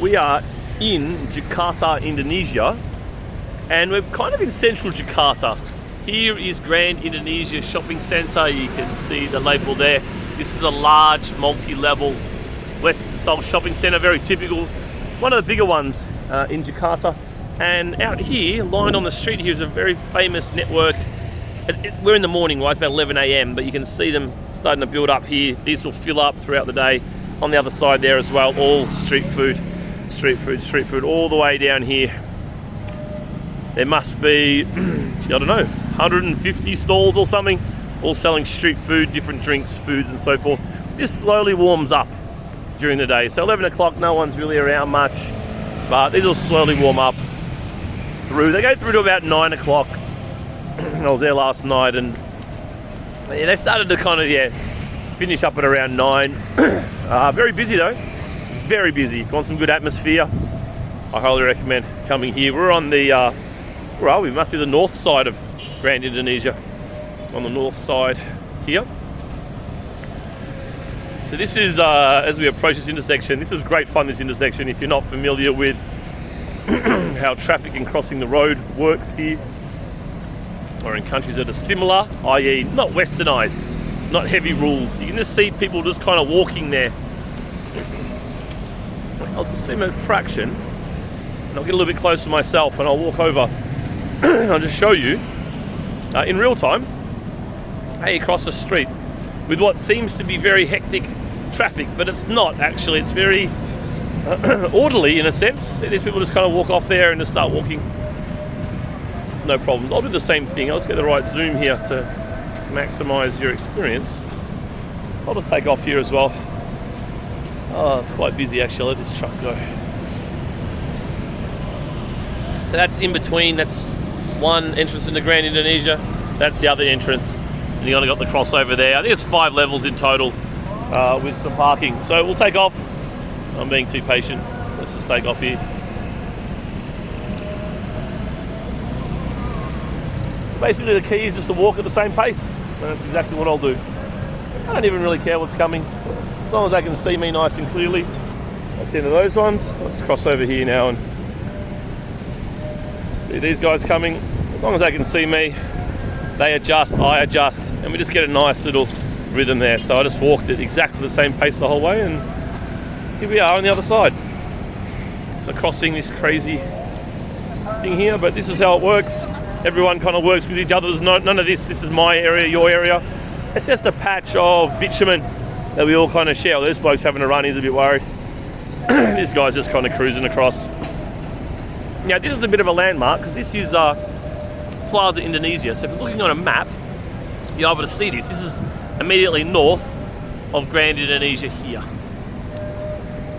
we are in Jakarta, Indonesia, and we're kind of in central Jakarta. Here is Grand Indonesia Shopping Centre. You can see the label there. This is a large multi-level Western-style shopping centre, very typical. One of the bigger ones in Jakarta. And out here, lying on the street here, is a very famous network. We're in the morning, right? It's about 11 a.m, but you can see them starting to build up here. These will fill up throughout the day. On the other side there as well, all street food, all the way down here. There must be, I don't know, 150 stalls or something, all selling street food, different drinks, foods and so forth. This slowly warms up during the day. So 11 o'clock, no one's really around much, but these will slowly warm up through. They go through to about 9 o'clock. I was there last night, and yeah, they started to kind of, finish up at around 9. Very busy though, very busy. If you want some good atmosphere, I highly recommend coming here. We're on the, where are we? Must be the north side of Grand Indonesia. On the north side here. So this is, as we approach this intersection, this is great fun, this intersection. If you're not familiar with how traffic and crossing the road works here, or in countries that are similar, i.e. not westernized, not heavy rules. You can just see people just kind of walking there. I'll just zoom a fraction, and I'll get a little bit closer myself, and I'll walk over and I'll just show you in real time how you cross the street with what seems to be very hectic traffic, but it's not actually. It's very orderly in a sense. These people just kind of walk off there and just start walking. No problems. I'll do the same thing. I'll just get the right zoom here to maximize your experience. So I'll just take off here as well. Oh, it's quite busy actually. I'll let this truck go. So that's in between. That's one entrance into Grand Indonesia. That's the other entrance. And you only got the crossover there. I think it's 5 levels in total with some parking. So we'll take off. I'm being too patient. Let's just take off here. Basically the key is just to walk at the same pace, and that's exactly what I'll do. I don't even really care what's coming, as long as they can see me nice and clearly. That's the end of those ones. Let's cross over here now and see these guys coming. As long as they can see me, they adjust, I adjust, and we just get a nice little rhythm there. So I just walked at exactly the same pace the whole way, and here we are on the other side. So crossing this crazy thing here, but this is how it works. Everyone kind of works with each other. There's none of this is my area, your area. It's just a patch of bitumen that we all kind of share. This bloke's having a run, he's a bit worried. This guy's just kind of cruising across. Now this is a bit of a landmark because this is Plaza Indonesia. So if you're looking on a map, you're able to see this. This is immediately north of Grand Indonesia here.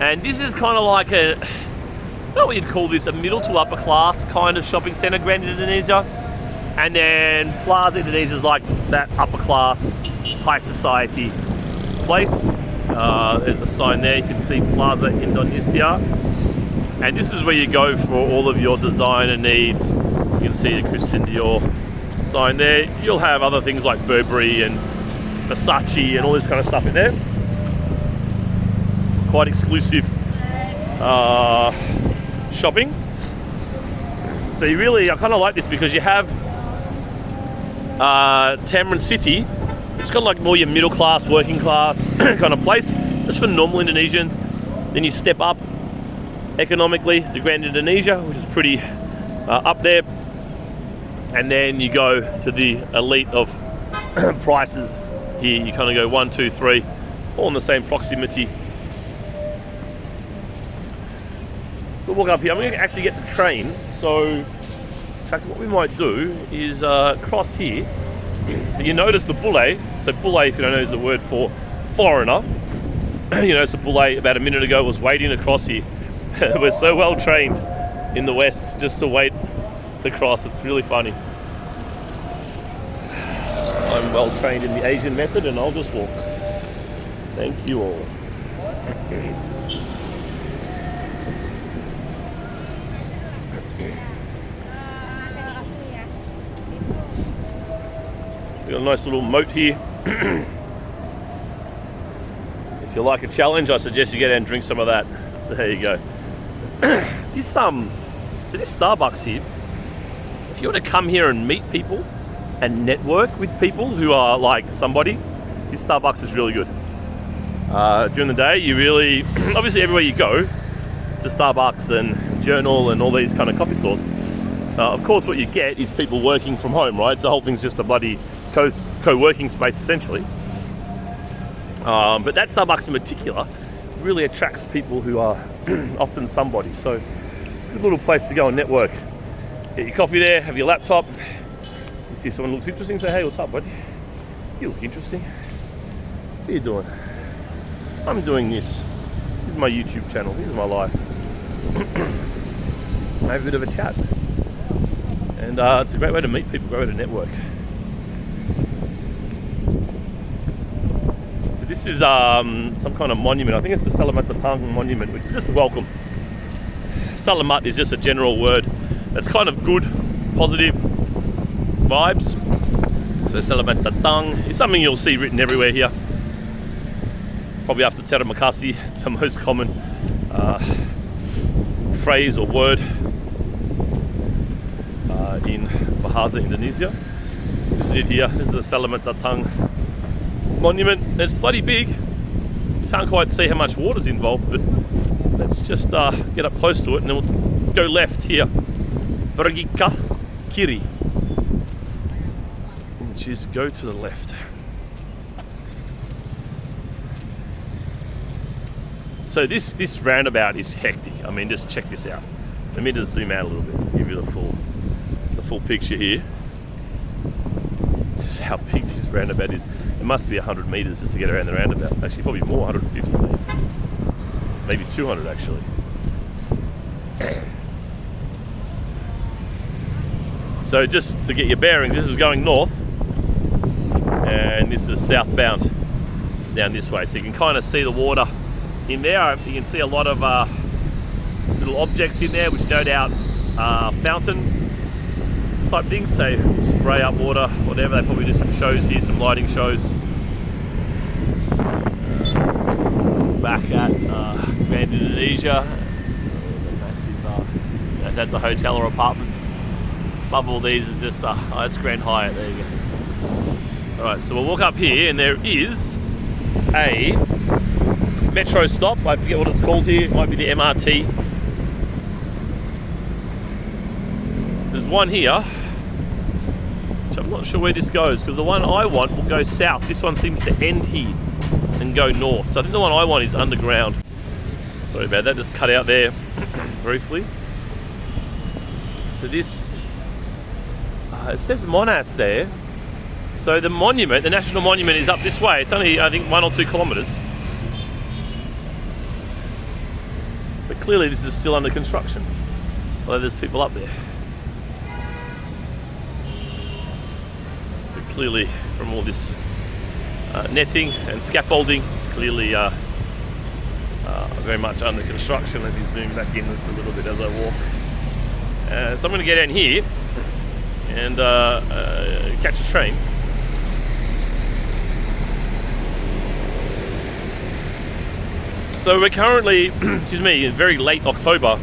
And this is kind of like a, I don't know what you'd call this, a middle to upper class kind of shopping centre, Grand Indonesia. And then Plaza Indonesia is like that upper class, high society place. There's a sign there, you can see Plaza Indonesia. And this is where you go for all of your designer needs. You can see the Christian Dior sign there. You'll have other things like Burberry and Versace and all this kind of stuff in there. Quite exclusive shopping. So you really, I kind of like this because you have Tamrin City, which is kind of like more your middle class, working class kind of place. That's for normal Indonesians. Then you step up economically to Grand Indonesia, which is pretty up there. And then you go to the elite of prices here. You kind of go 1, 2, 3, all in the same proximity. So walk up here. I'm going to actually get the train. So, in fact, what we might do is cross here. You notice the bule. So bule, if you don't know, is the word for foreigner. You notice the bule about a minute ago was waiting to cross here. We're so well trained in the West just to wait to cross. It's really funny. I'm well trained in the Asian method, and I'll just walk. Thank you all. We've got a nice little moat here. If you like a challenge, I suggest you get out and drink some of that. So there you go. this Starbucks here, if you want to come here and meet people and network with people who are like somebody, this Starbucks is really good. During the day, you really, obviously everywhere you go, to Starbucks and Journal and all these kind of coffee stores, of course what you get is people working from home, right? The whole thing's just a bloody co-working space essentially. But that Starbucks in particular really attracts people who are often somebody. So it's a good little place to go and network. Get your coffee there, have your laptop. You see someone looks interesting, say, hey, what's up, buddy? You look interesting. What are you doing? I'm doing this. This is my YouTube channel. This is my life. Have a bit of a chat. And it's a great way to meet people, great way to network. So this is some kind of monument. I think it's the Selamat Datang monument, which is just a welcome. Selamat is just a general word that's kind of good, positive vibes. So Selamat Datang is something you'll see written everywhere here. Probably after Terima Kasih, it's the most common phrase or word in Bahasa, Indonesia. This is it here. This is the Selamat Datang monument. It's bloody big. Can't quite see how much water's involved, but let's just get up close to it and then we'll go left here. Pergi ke kiri, which is go to the left. So this roundabout is hectic. I mean, just check this out. Let me just zoom out a little bit, give you the full picture here. This is how big this roundabout is. It must be 100 meters just to get around the roundabout. Actually, probably more, 150, maybe 200 actually. So just to get your bearings, this is going north, and this is southbound down this way. So you can kind of see the water in there. You can see a lot of little objects in there, which no doubt are fountain type things. So spray up water, whatever. They probably do some shows here, some lighting shows. Back at Grand Indonesia, massive. That's a hotel or apartments. Above all these is just that's Grand Hyatt. There you go. All right, so we'll walk up here, and there is a metro stop. I forget what it's called here. It might be the MRT. There's one here, which I'm not sure where this goes, because the one I want will go south. This one seems to end here and go north. So I think the one I want is underground. Sorry about that, just cut out there briefly. So this, it says Monas there. So the monument, the national monument, is up this way. It's only, I think, 1 or 2 kilometres. But clearly this is still under construction, although there's people up there. But clearly from all this netting and scaffolding, it's clearly very much under construction. Let me zoom back in just a little bit as I walk. So I'm going to get down here and catch a train. So we're currently, excuse me, in very late October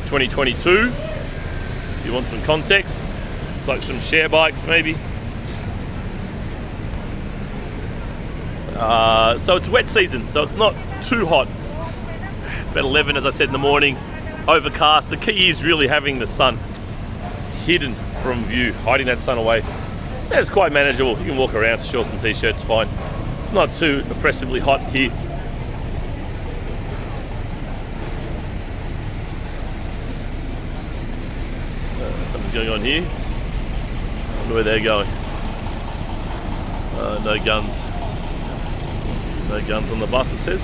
2022. If you want some context, it's like some share bikes maybe. So it's wet season, so it's not too hot. It's about 11, as I said, in the morning, overcast. The key is really having the sun hidden from view, hiding that sun away. And it's quite manageable. You can walk around, shorts and t-shirts, fine. It's not too oppressively hot here. Something's going on here. I wonder where they're going. No guns. No guns on the bus, it says.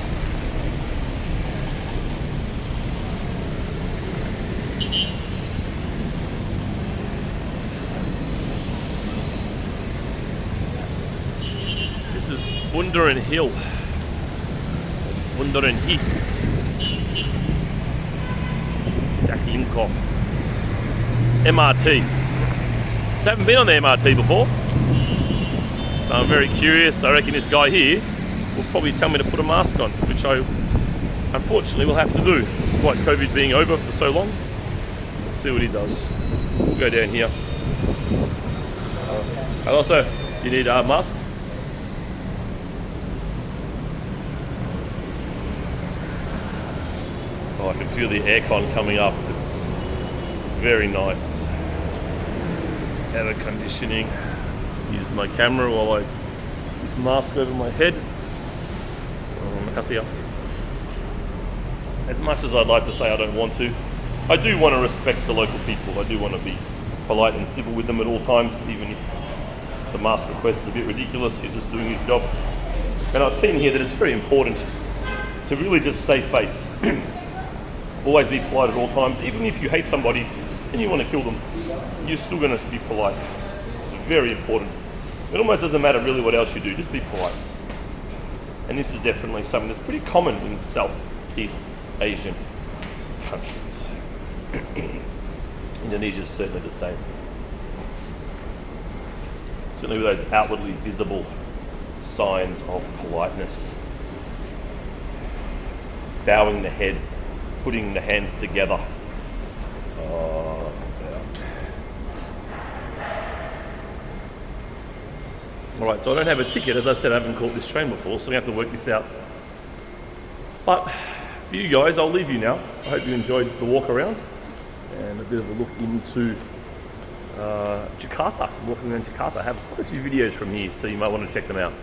So this is Bundaran Hill. Bundaran Heath. Jaklingko. MRT. I haven't been on the MRT before, so I'm very curious. I reckon this guy here will probably tell me to put a mask on, which I unfortunately will have to do. despite COVID being over for so long. Let's see what he does. We'll go down here. And also, you need a mask. Oh, I can feel the aircon coming up. It's very nice. Air conditioning. Use my camera while I use mask over my head. As much as I'd like to say I don't want to, I do want to respect the local people. I do want to be polite and civil with them at all times, even if the mask request is a bit ridiculous. He's just doing his job. And I've seen here that it's very important to really just save face. Always be polite at all times. Even if you hate somebody and you want to kill them, you're still going to be polite. It's very important. It almost doesn't matter really what else you do, just be polite. And this is definitely something that's pretty common in Southeast Asian countries. Indonesia is certainly the same. Certainly with those outwardly visible signs of politeness. Bowing the head, putting the hands together. Alright, so I don't have a ticket. As I said, I haven't caught this train before, so we have to work this out. But for you guys, I'll leave you now. I hope you enjoyed the walk around and a bit of a look into Jakarta. Walking around Jakarta. I have quite a few videos from here, so you might want to check them out.